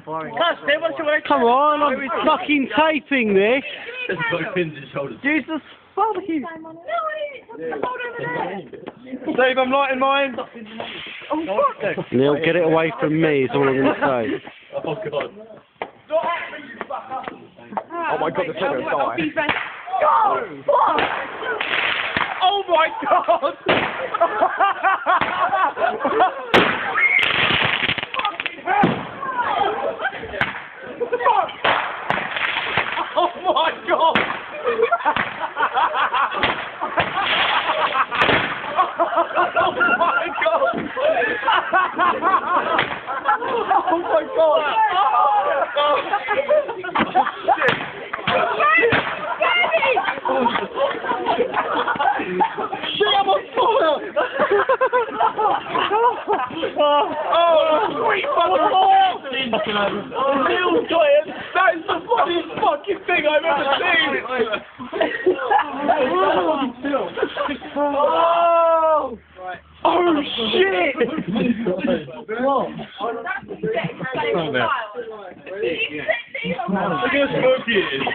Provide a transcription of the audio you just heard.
Come on, I'm fucking taping this. There's no pins in his shoulders. Jesus fucking. Dave, I'm lighting mine. Neil, get it away from me, is all I'm going to say. Oh, God. Oh, my God, the second die. Oh, my God! Oh, my God! Oh, my God! Oh, my God! Shit, I'm on fire! Oh, sweet motherfucker! Neil's got it! That is the funniest fucking thing I've ever seen! Oh! Oh, shit! What? Look how smoky it is.